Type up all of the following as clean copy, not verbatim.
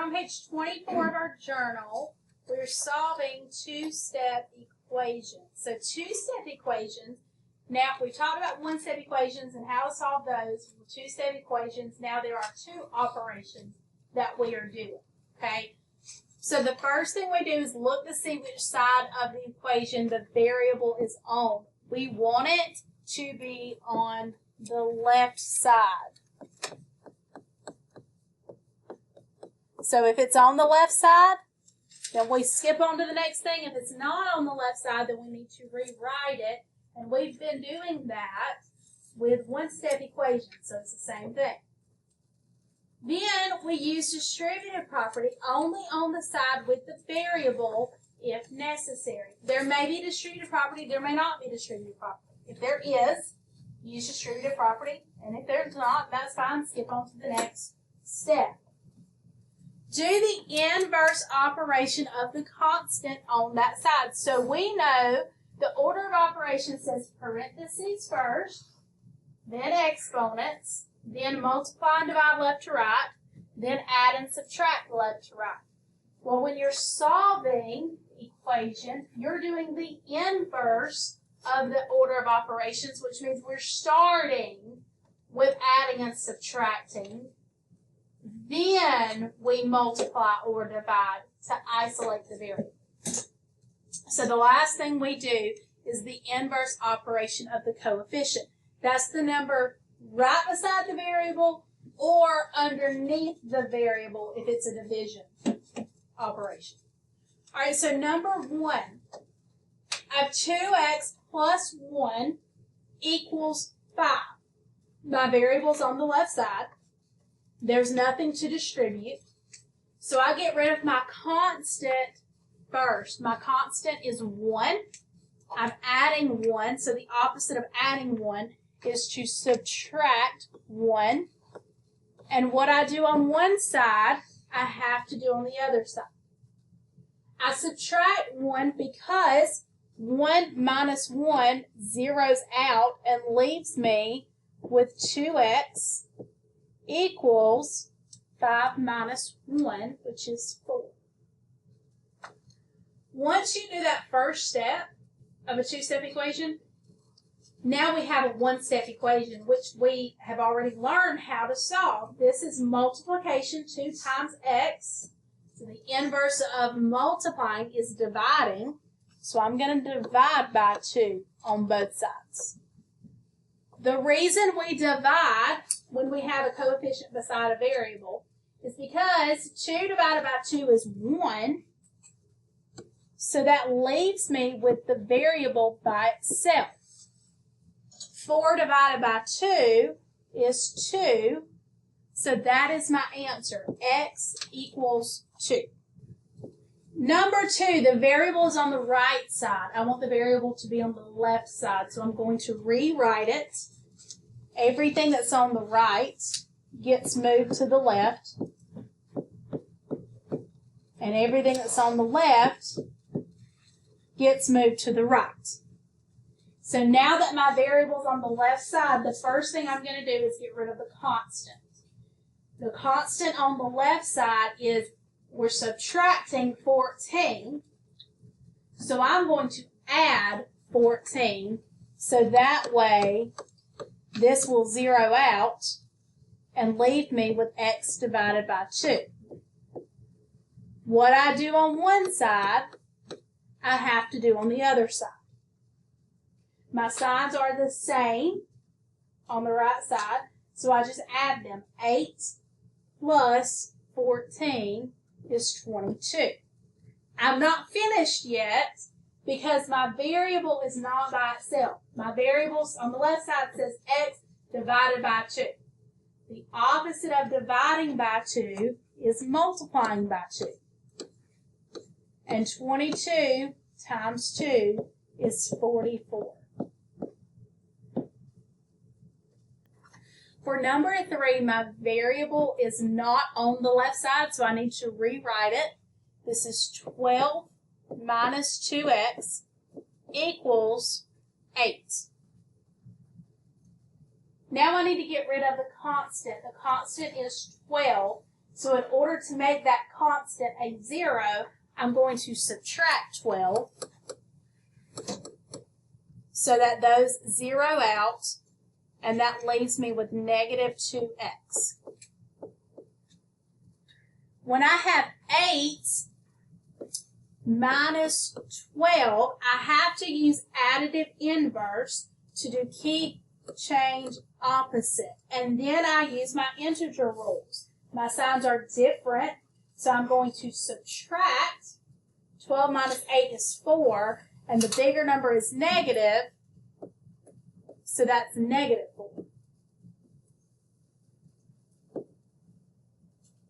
on page 24 of our journal, we're solving two-step equations. So two-step equations, now we talked about one-step equations and how to solve those. Two-step equations, now there are two operations that we are doing, okay? So the first thing we do is look to see which side of the equation the variable is on. We want it to be on the left side. So if it's on the left side, then we skip on to the next thing. If it's not on the left side, then we need to rewrite it. And we've been doing that with one-step equations, so it's the same thing. Then we use distributive property only on the side with the variable if necessary. There may be distributive property, there may not be distributive property. If there is, use distributive property, and if there's not, that's fine, skip on to the next step. Do the inverse operation of the constant on that side. So we know the order of operations says parentheses first, then exponents, then multiply and divide left to right, then add and subtract left to right. Well, when you're solving equation, you're doing the inverse of the order of operations, which means we're starting with adding and subtracting. Then we multiply or divide to isolate the variable. So the last thing we do is the inverse operation of the coefficient. That's the number right beside the variable or underneath the variable if it's a division operation. All right, so number 1, I have 2x plus 1 equals 5. My variable's on the left side. There's nothing to distribute. So I get rid of my constant first. My constant is 1. I'm adding 1, so the opposite of adding 1 is to subtract 1. And what I do on one side, I have to do on the other side. I subtract 1 because 1 minus 1 zeroes out and leaves me with 2x equals 5 minus 1, which is 4. Once you do that first step of a two-step equation, now we have a one-step equation, which we have already learned how to solve. This is multiplication, 2 times x. So the inverse of multiplying is dividing. So I'm going to divide by 2 on both sides. The reason we divide when we have a coefficient beside a variable is because 2 divided by 2 is 1. So that leaves me with the variable by itself. 4 divided by 2 is 2. So that is my answer. X equals 2. Number 2, the variable is on the right side. I want the variable to be on the left side, so I'm going to rewrite it. Everything that's on the right gets moved to the left, and everything that's on the left gets moved to the right. So now that my variable's on the left side, the first thing I'm going to do is get rid of the constant. The constant on the left side is we're subtracting 14, so I'm going to add 14, so that way this will zero out and leave me with x divided by 2. What I do on one side, I have to do on the other side. My sides are the same on the right side, so I just add them. 8 plus 14 is 22. I'm not finished yet because my variable is not by itself. My variable on the left side says x divided by 2. The opposite of dividing by 2 is multiplying by 2. And 22 times 2 is 44. For number 3, my variable is not on the left side, so I need to rewrite it. This is 12 minus 2x equals 8. Now I need to get rid of the constant. The constant is 12. So in order to make that constant a 0, I'm going to subtract 12 so that those 0 out, and that leaves me with negative 2x. When I have 8 minus 12, I have to use additive inverse to do keep, change, opposite. And then I use my integer rules. My signs are different, so I'm going to subtract. 12 minus 8 is 4, and the bigger number is negative, so that's negative 4.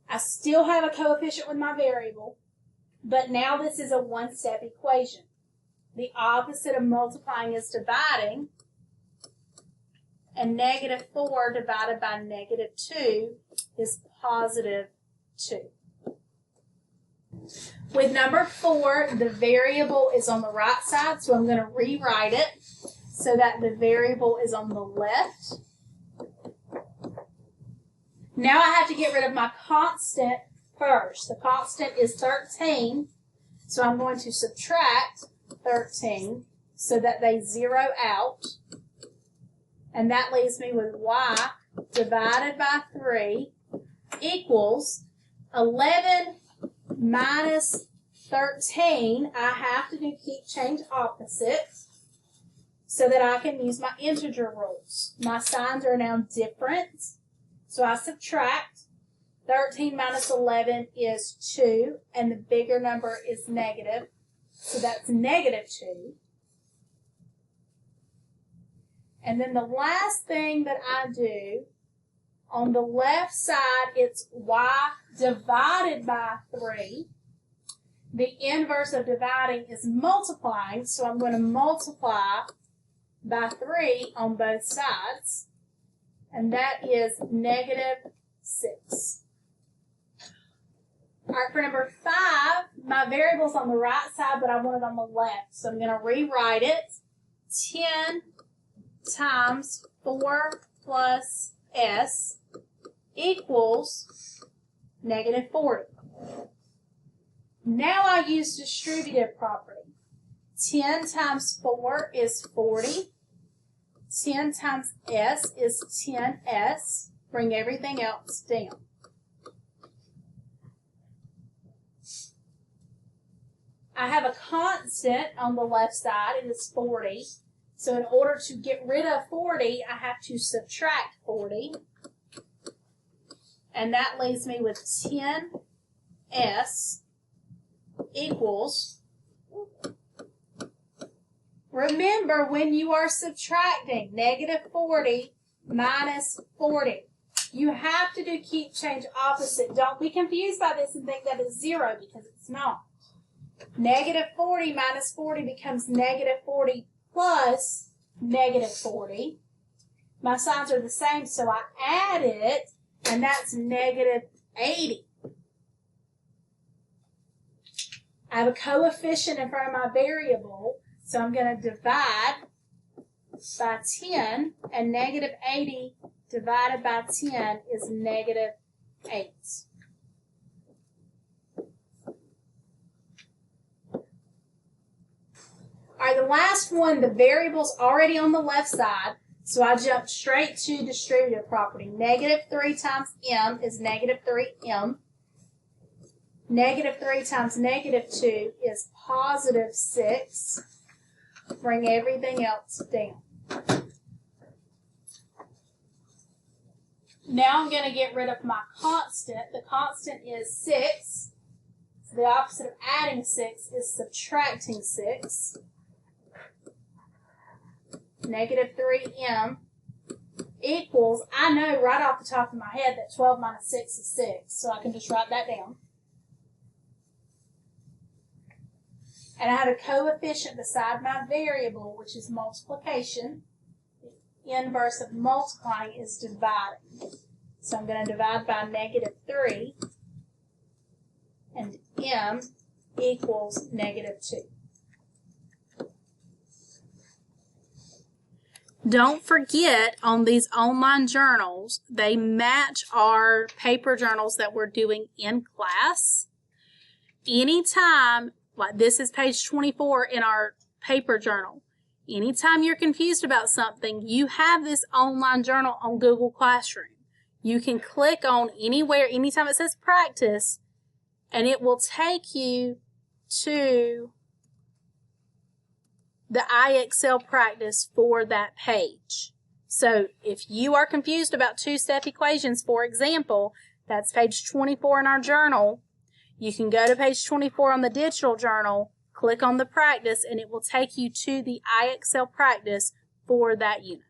I still have a coefficient with my variable, but now this is a one-step equation. The opposite of multiplying is dividing, and negative 4 divided by negative 2 is positive 2. With number 4, the variable is on the right side, so I'm going to rewrite it so that the variable is on the left. Now I have to get rid of my constant first. The constant is 13, so I'm going to subtract 13 so that they 0 out. And that leaves me with y divided by 3 equals 11 minus 13. I have to do keep, change, opposite so that I can use my integer rules. My signs are now different, so I subtract. 13 minus 11 is 2, and the bigger number is negative, so that's negative 2. And then the last thing that I do, on the left side, it's y divided by 3. The inverse of dividing is multiplying, so I'm going to multiply by 3 on both sides, and that is negative 6. All right, for number 5, my variable's on the right side, but I want it on the left, so I'm going to rewrite it. 10 times 4 plus s equals negative 40. Now I use distributive property. 10 times 4 is 40. 10 times s is 10s. Bring everything else down. I have a constant on the left side. It is 40. So in order to get rid of 40, I have to subtract 40. And that leaves me with 10s equals, remember when you are subtracting negative 40 minus 40, you have to do keep, change, opposite. Don't be confused by this and think that it's 0 because it's not. Negative 40 minus 40 becomes negative 40 plus negative 40. My signs are the same, so I add it, and that's negative 80. I have a coefficient in front of my variable, so I'm going to divide by 10, and negative 80 divided by 10 is negative 8. All right, the last one, the variable's already on the left side, so I jump straight to distributive property. Negative 3 times m is negative 3m. Negative 3 times negative 2 is positive 6. Bring everything else down. Now I'm going to get rid of my constant. The constant is 6. So the opposite of adding 6 is subtracting 6. Negative 3m equals, I know right off the top of my head that 12 minus 6 is 6, so I can just write that down. And I have a coefficient beside my variable, which is multiplication. The inverse of multiplying is dividing. So I'm going to divide by negative 3, and m equals negative 2. Don't forget, on these online journals, they match our paper journals that we're doing in class. Anytime, like this is page 24 in our paper journal, anytime you're confused about something, you have this online journal on Google Classroom. You can click on anywhere, anytime it says practice, and it will take you to the IXL practice for that page. So if you are confused about two-step equations, for example, that's page 24 in our journal. You can go to page 24 on the digital journal, click on the practice, and it will take you to the IXL practice for that unit.